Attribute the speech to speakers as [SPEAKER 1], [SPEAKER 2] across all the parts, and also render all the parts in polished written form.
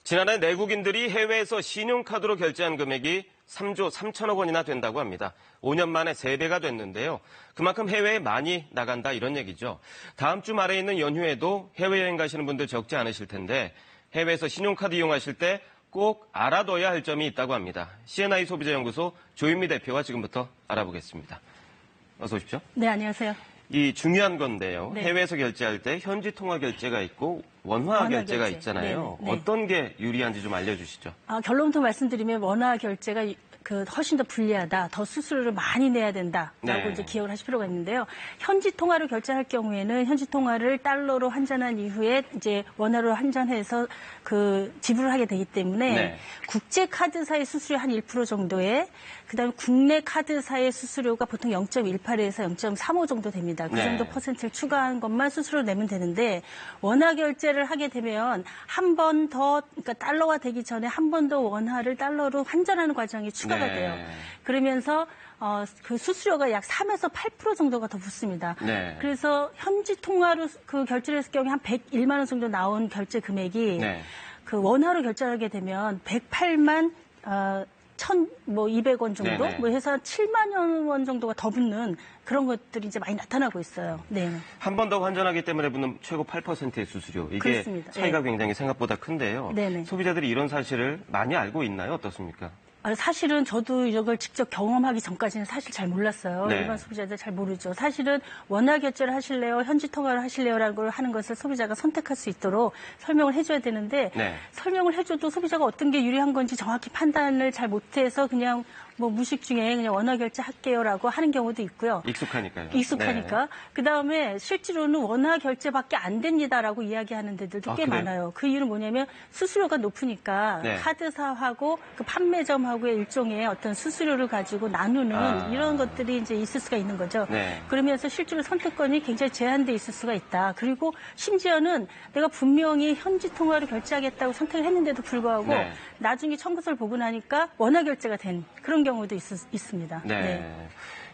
[SPEAKER 1] 지난해 내국인들이 해외에서 신용카드로 결제한 금액이 3조 3천억 원이나 된다고 합니다. 5년 만에 3배가 됐는데요. 그만큼 해외에 많이 나간다 이런 얘기죠. 다음 주 말에 있는 연휴에도 해외여행 가시는 분들 적지 않으실 텐데 해외에서 신용카드 이용하실 때 꼭 알아둬야 할 점이 있다고 합니다. C&I 소비자연구소 조윤미 대표와 지금부터 알아보겠습니다. 어서 오십시오.
[SPEAKER 2] 네, 안녕하세요.
[SPEAKER 1] 이 중요한 건데요.
[SPEAKER 2] 네.
[SPEAKER 1] 해외에서 결제할 때 현지 통화 결제가 있고 원화 결제가
[SPEAKER 2] 결제.
[SPEAKER 1] 있잖아요.
[SPEAKER 2] 네네. 네.
[SPEAKER 1] 어떤 게 유리한지 좀 알려주시죠.
[SPEAKER 2] 결론부터 말씀드리면 원화 결제가 훨씬 더 불리하다, 더 수수료를 많이 내야 된다라고
[SPEAKER 1] 네.
[SPEAKER 2] 이제 기억을 하실 필요가 있는데요. 현지 통화로 결제할 경우에는 현지 통화를 달러로 환전한 이후에 이제 원화로 환전해서 지불을 하게 되기 때문에
[SPEAKER 1] 네.
[SPEAKER 2] 국제 카드사의 수수료 한 1% 정도에 그다음에 국내 카드사의 수수료가 보통 0.18에서 0.35 정도 됩니다. 그
[SPEAKER 1] 네.
[SPEAKER 2] 정도 퍼센트를 추가한 것만 수수료를 내면 되는데 원화 결제를 하게 되면 한 번 더 그러니까 달러화 되기 전에 한 번 더 원화를 달러로 환전하는 과정이 추가가
[SPEAKER 1] 네.
[SPEAKER 2] 돼요. 그러면서 그 수수료가 약 3에서 8% 정도가 더 붙습니다.
[SPEAKER 1] 네.
[SPEAKER 2] 그래서 현지 통화로 결제를 했을 경우에 한 101만 원 정도 나온 결제 금액이
[SPEAKER 1] 네.
[SPEAKER 2] 원화로 결제하게 되면 108만 1,200원 정도
[SPEAKER 1] 네네.
[SPEAKER 2] 해서 7만 원 정도가 더 붙는 그런 것들이 이제 많이 나타나고 있어요. 네.
[SPEAKER 1] 한 번 더 환전하기 때문에 붙는 최고 8%의 수수료. 이게
[SPEAKER 2] 그렇습니다.
[SPEAKER 1] 차이가
[SPEAKER 2] 네.
[SPEAKER 1] 굉장히 생각보다 큰데요.
[SPEAKER 2] 네네.
[SPEAKER 1] 소비자들이 이런 사실을 많이 알고 있나요? 어떻습니까?
[SPEAKER 2] 사실은 저도 이런 걸 직접 경험하기 전까지는 사실 잘 몰랐어요.
[SPEAKER 1] 네.
[SPEAKER 2] 일반 소비자들 잘 모르죠. 사실은 원화 결제를 하실래요? 현지 통화를 하실래요?라는 걸 하는 것을 소비자가 선택할 수 있도록 설명을 해줘야 되는데
[SPEAKER 1] 네.
[SPEAKER 2] 설명을 해줘도 소비자가 어떤 게 유리한 건지 정확히 판단을 잘 못해서 그냥 무식 중에 그냥 원화 결제 할게요라고 하는 경우도 있고요.
[SPEAKER 1] 익숙하니까요.
[SPEAKER 2] 익숙하니까.
[SPEAKER 1] 네.
[SPEAKER 2] 그다음에 실제로는 원화 결제밖에 안 됩니다라고 이야기하는 데들도 꽤
[SPEAKER 1] 그래요?
[SPEAKER 2] 많아요. 그 이유는 뭐냐면 수수료가 높으니까
[SPEAKER 1] 네.
[SPEAKER 2] 카드사하고 그 판매점하고의 일종의 어떤 수수료를 가지고 나누는 이런 것들이 이제 있을 수가 있는 거죠.
[SPEAKER 1] 네.
[SPEAKER 2] 그러면서 실제로 선택권이 굉장히 제한돼 있을 수가 있다. 그리고 심지어는 내가 분명히 현지 통화로 결제하겠다고 선택을 했는데도 불구하고
[SPEAKER 1] 네.
[SPEAKER 2] 나중에 청구서를 보고 나니까 원화 결제가 된 그런 경우도 있습니다.
[SPEAKER 1] 네.
[SPEAKER 2] 네.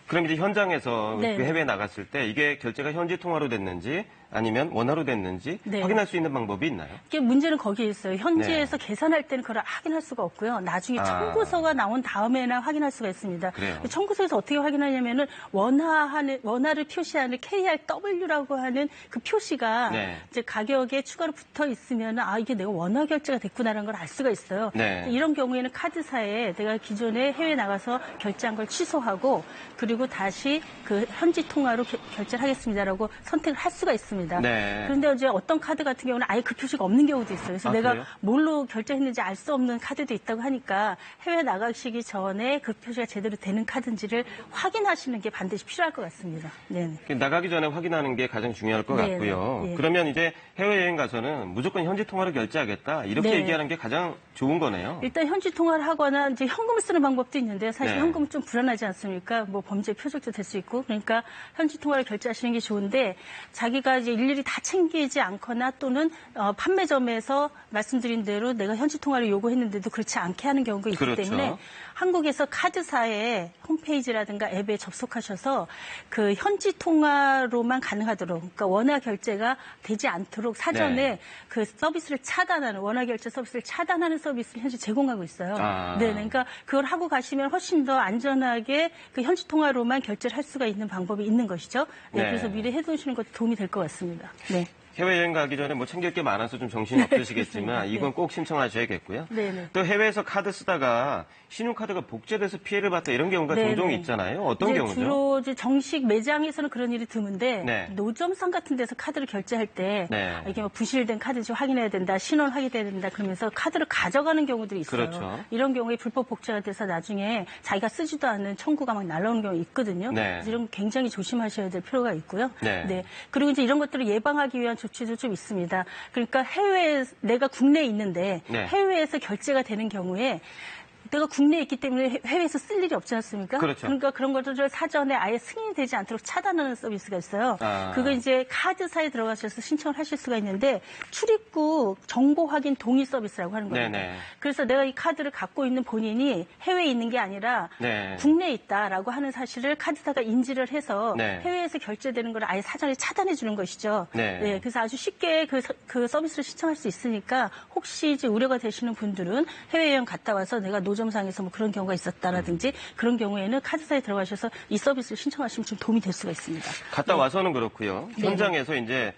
[SPEAKER 1] 그럼 이제 현장에서
[SPEAKER 2] 네.
[SPEAKER 1] 그 해외에 나갔을 때 이게 결제가 현지 통화로 됐는지 아니면 원화로 됐는지
[SPEAKER 2] 네.
[SPEAKER 1] 확인할 수 있는 방법이 있나요?
[SPEAKER 2] 이게 문제는 거기에 있어요. 현지에서 계산할 때는 그걸 확인할 수가 없고요. 나중에 청구서가 나온 다음에나 확인할 수가 있습니다.
[SPEAKER 1] 그래요?
[SPEAKER 2] 청구서에서 어떻게 확인하냐면은 원화를 표시하는 KRW라고 하는 그 표시가
[SPEAKER 1] 네.
[SPEAKER 2] 이제 가격에 추가로 붙어 있으면 이게 내가 원화 결제가 됐구나라는 걸 알 수가 있어요.
[SPEAKER 1] 네.
[SPEAKER 2] 이런 경우에는 카드사에 내가 기존에 해외 나가서 결제한 걸 취소하고 그리고 다시 그 현지 통화로 결제를 하겠습니다라고 선택을 할 수가 있습니다.
[SPEAKER 1] 네.
[SPEAKER 2] 그런데 이제 어떤 카드 같은 경우는 아예 그 표시가 없는 경우도 있어요. 그래서 내가
[SPEAKER 1] 그래요?
[SPEAKER 2] 뭘로 결제했는지 알 수 없는 카드도 있다고 하니까 해외 나가시기 전에 그 표시가 제대로 되는 카드인지를 확인하시는 게 반드시 필요할 것 같습니다. 네.
[SPEAKER 1] 나가기 전에 확인하는 게 가장 중요할 것
[SPEAKER 2] 네,
[SPEAKER 1] 같고요.
[SPEAKER 2] 네.
[SPEAKER 1] 그러면 이제 해외여행 가서는 무조건 현지 통화로 결제하겠다 이렇게
[SPEAKER 2] 네.
[SPEAKER 1] 얘기하는 게 가장 좋은 거네요.
[SPEAKER 2] 일단 현지 통화를 하거나 이제 현금을 쓰는 방법도 있는데요. 사실
[SPEAKER 1] 네.
[SPEAKER 2] 현금은 좀 불안하지 않습니까? 범죄 표적도 될 수 있고. 그러니까 현지 통화를 결제하시는 게 좋은데 자기가 이제 일일이 다 챙기지 않거나 또는 판매점에서 말씀드린 대로 내가 현지 통화를 요구했는데도 그렇지 않게 하는 경우가 있기
[SPEAKER 1] 그렇죠.
[SPEAKER 2] 때문에 한국에서 카드사의 홈페이지라든가 앱에 접속하셔서 그 현지 통화로만 가능하도록 그러니까 원화 결제가 되지 않도록 사전에
[SPEAKER 1] 네.
[SPEAKER 2] 그 서비스를 차단하는 원화 결제 서비스를 차단하는 서비스를 현재 제공하고 있어요.
[SPEAKER 1] 아.
[SPEAKER 2] 네, 그러니까 그걸 하고 가시면 훨씬 더 안전하게 그 현지 통화로만 결제를 할 수가 있는 방법이 있는 것이죠. 네,
[SPEAKER 1] 네.
[SPEAKER 2] 그래서 미리 해두시는 것도 도움이 될 것 같습니다. 네.
[SPEAKER 1] 해외여행 가기 전에 챙길 게 많아서 좀 정신이 없으시겠지만
[SPEAKER 2] 네.
[SPEAKER 1] 이건 꼭 신청하셔야겠고요.
[SPEAKER 2] 네네.
[SPEAKER 1] 또 해외에서 카드 쓰다가 신용카드가 복제돼서 피해를 봤다 이런 경우가
[SPEAKER 2] 네네.
[SPEAKER 1] 종종 있잖아요. 어떤
[SPEAKER 2] 이제
[SPEAKER 1] 경우죠?
[SPEAKER 2] 주로 이제 정식 매장에서는 그런 일이 드문데
[SPEAKER 1] 네.
[SPEAKER 2] 노점상 같은 데서 카드를 결제할 때
[SPEAKER 1] 네.
[SPEAKER 2] 이게 부실된 카드인지 확인해야 된다, 신원 확인해야 된다 그러면서 카드를 가져가는 경우들이 있어요.
[SPEAKER 1] 그렇죠.
[SPEAKER 2] 이런 경우에 불법 복제가 돼서 나중에 자기가 쓰지도 않는 청구가 막 날라오는 경우 있거든요.
[SPEAKER 1] 네.
[SPEAKER 2] 그래서 이런 거 굉장히 조심하셔야 될 필요가 있고요.
[SPEAKER 1] 네.
[SPEAKER 2] 그리고 이제 이런 것들을 예방하기 위한 조치도 좀 있습니다. 그러니까 내가 국내에 있는데
[SPEAKER 1] 네.
[SPEAKER 2] 해외에서 결제가 되는 경우에 내가 국내에 있기 때문에 해외에서 쓸 일이 없지 않습니까?
[SPEAKER 1] 그렇죠.
[SPEAKER 2] 그러니까 그런 것들을 사전에 아예 승인되지 않도록 차단하는 서비스가 있어요.
[SPEAKER 1] 아.
[SPEAKER 2] 그거 이제 카드사에 들어가셔서 신청을 하실 수가 있는데 출입국 정보 확인 동의 서비스라고 하는 겁니다.
[SPEAKER 1] 네네.
[SPEAKER 2] 그래서 내가 이 카드를 갖고 있는 본인이 해외에 있는 게 아니라
[SPEAKER 1] 네.
[SPEAKER 2] 국내에 있다라고 하는 사실을 카드사가 인지를 해서
[SPEAKER 1] 네.
[SPEAKER 2] 해외에서 결제되는 걸 아예 사전에 차단해 주는 것이죠.
[SPEAKER 1] 네.
[SPEAKER 2] 그래서 아주 쉽게 그 서비스를 신청할 수 있으니까 혹시 이제 우려가 되시는 분들은 해외여행 갔다 와서 내가 노점상에서 뭐 그런 경우가 있었다라든지 그런 경우에는 카드사에 들어가셔서 이 서비스를 신청하시면 좀 도움이 될 수가 있습니다.
[SPEAKER 1] 갔다 와서는 그렇고요.
[SPEAKER 2] 네.
[SPEAKER 1] 현장에서 이제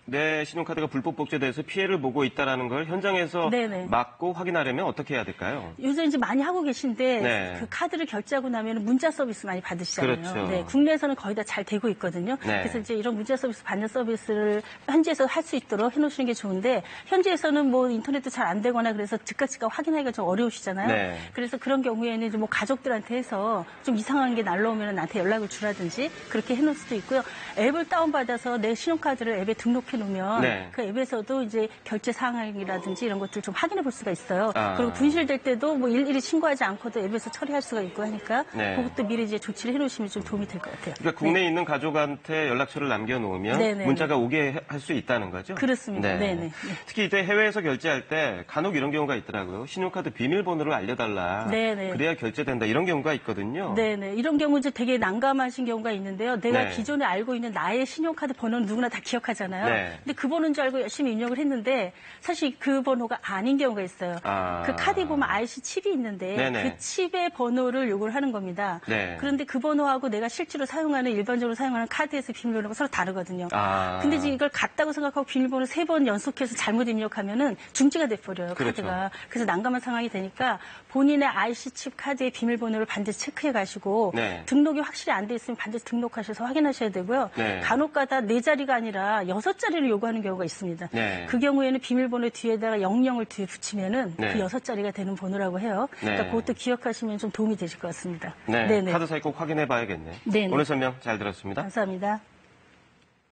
[SPEAKER 1] 내 신용카드가 불법 복제돼서 피해를 보고 있다는 걸 현장에서
[SPEAKER 2] 네네.
[SPEAKER 1] 막고 확인하려면 어떻게 해야 될까요?
[SPEAKER 2] 요새 이제 많이 하고 계신데
[SPEAKER 1] 네.
[SPEAKER 2] 그 카드를 결제하고 나면 문자 서비스 많이 받으시잖아요.
[SPEAKER 1] 그렇죠.
[SPEAKER 2] 네, 국내에서는 거의 다 잘 되고 있거든요.
[SPEAKER 1] 네.
[SPEAKER 2] 그래서 이제 이런 문자 서비스 받는 서비스를 현지에서 할 수 있도록 해놓으시는 게 좋은데 현지에서는 뭐 인터넷도 잘 안 되거나 그래서 즉각 확인하기가 좀 어려우시잖아요.
[SPEAKER 1] 네.
[SPEAKER 2] 그래서 그런 경우에는 이제 뭐 가족들한테 해서 좀 이상한 게 날라오면 나한테 연락을 주라든지 그렇게 해놓을 수도 있고요. 앱을 다운받아서 내 신용카드를 앱에 등록해 놓으면
[SPEAKER 1] 네.
[SPEAKER 2] 그 앱에서도 이제 결제 사항이라든지 이런 것들 좀 확인해 볼 수가 있어요.
[SPEAKER 1] 아.
[SPEAKER 2] 그리고 분실될 때도 뭐 일일이 신고하지 않고도 앱에서 처리할 수가 있고 하니까
[SPEAKER 1] 네.
[SPEAKER 2] 그것도 미리 이제 조치를 해놓으시면 좀 도움이 될 것 같아요.
[SPEAKER 1] 그러니까 국내에 있는 가족한테 연락처를 남겨놓으면
[SPEAKER 2] 네네.
[SPEAKER 1] 문자가 오게 할 수 있다는 거죠?
[SPEAKER 2] 그렇습니다. 네네. 네.
[SPEAKER 1] 특히 이때 해외에서 결제할 때 간혹 이런 경우가 있더라고요. 신용카드 비밀번호를 알려달라.
[SPEAKER 2] 네네.
[SPEAKER 1] 그래야 결제된다. 이런 경우가 있거든요.
[SPEAKER 2] 네네. 이런 경우 이제 되게 난감하신 경우가 있는데요. 내가
[SPEAKER 1] 네.
[SPEAKER 2] 기존에 알고 있는 나의 신용카드 번호는 누구나 다 기억하잖아요.
[SPEAKER 1] 네.
[SPEAKER 2] 근데 그 번호인 줄 알고 열심히 입력을 했는데 사실 그 번호가 아닌 경우가 있어요.
[SPEAKER 1] 아.
[SPEAKER 2] 그 카드에 보면 IC 칩이 있는데
[SPEAKER 1] 네네.
[SPEAKER 2] 그 칩의 번호를 요구를 하는 겁니다.
[SPEAKER 1] 네.
[SPEAKER 2] 그런데 그 번호하고 내가 실제로 사용하는 일반적으로 사용하는 카드에서 비밀번호가 서로 다르거든요.
[SPEAKER 1] 아.
[SPEAKER 2] 근데 지금 이걸 같다고 생각하고 비밀번호 3번 연속해서 잘못 입력하면은 중지가 돼버려요.
[SPEAKER 1] 그렇죠.
[SPEAKER 2] 카드가. 그래서 난감한 상황이 되니까 본인의 IC 칩 카드의 비밀번호를 반드시 체크해 가시고
[SPEAKER 1] 네.
[SPEAKER 2] 등록이 확실히 안 돼 있으면 반드시 등록하셔서 확인하셔야 되고요.
[SPEAKER 1] 네.
[SPEAKER 2] 간혹가다 4자리가 아니라 6자리를 요구하는 경우가 있습니다.
[SPEAKER 1] 네.
[SPEAKER 2] 그 경우에는 비밀번호 뒤에다가 00을 뒤에 붙이면은
[SPEAKER 1] 네.
[SPEAKER 2] 그 6자리가 되는 번호라고 해요.
[SPEAKER 1] 네.
[SPEAKER 2] 그러니까 그것도 기억하시면 좀 도움이 되실 것 같습니다.
[SPEAKER 1] 네.
[SPEAKER 2] 네네.
[SPEAKER 1] 카드사에 꼭 확인해 봐야겠네.
[SPEAKER 2] 네네.
[SPEAKER 1] 오늘 설명 잘 들었습니다.
[SPEAKER 2] 감사합니다.